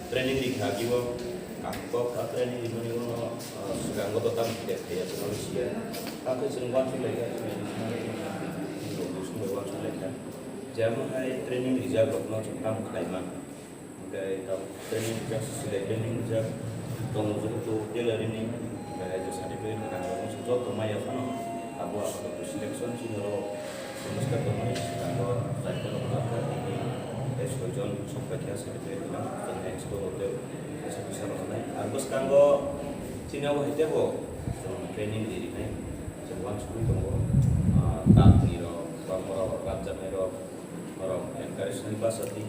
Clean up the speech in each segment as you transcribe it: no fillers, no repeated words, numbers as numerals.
training di Hagiwo, aku training di mana mana sekarang gue tetap tidak kayak Indonesia. Aku sempat sudah ya, sempat sudah ya. Jamu hai training di Jawa no cuma Kaiman. Kayak tahu training sudah training Jawa, tunggu tu tailor ini, kayak jadi certificate kalau musuh tu maya fano, aku selection sih kalau semester tu maya kalau saya kalau nak ini esok sampai kian certificate lah, dan ekspor hotel bisa mana. Aku sekarang sini aku hidup training di sini, sebuah school tunggu tak niro, orang raja niro. Orang encourage nipasati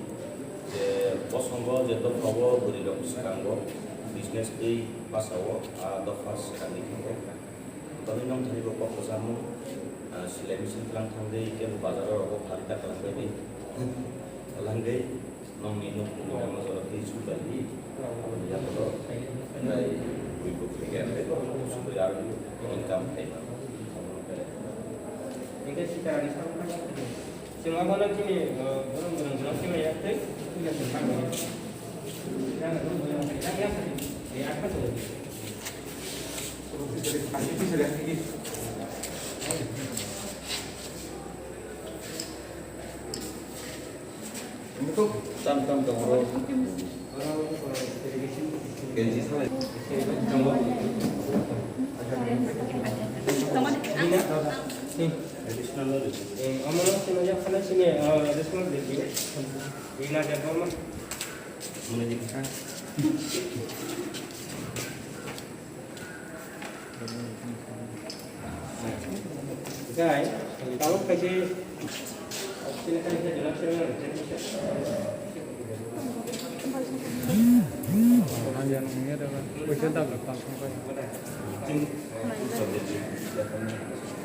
je posongo je to probo buri dong sekaranggo business ei pasawo do fas kali ko tapi nong thani ko posamu sile mesin tlang thangde ke bazar ro harita kalangbe di kalangge nong minu ko ma so ti su dali ya to dai wi ko ke su yar income hai ini secara disampaikan semua orang kini orang semua ya tu tidak tentang ini. Yang orang yang ya apa tu? Jadi pasti bisa lihat lagi. Ini tu tam orang gaji sana. Amanah sini aja karena sini ada semua beli. Ini ada apa mah? menunjukkan Guys, kalau kasih silakan saya jelaskan. yang ini adalah question tak lepas sampai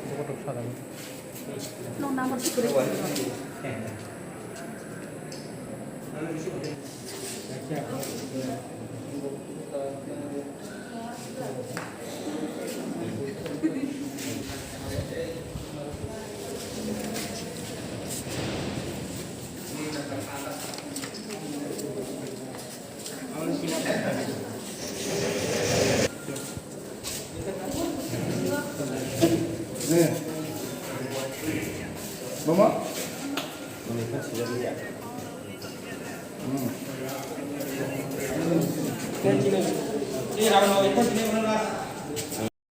cukup salah. nomor security. Mama? menikah sudah lihat. Ini kalau itu ini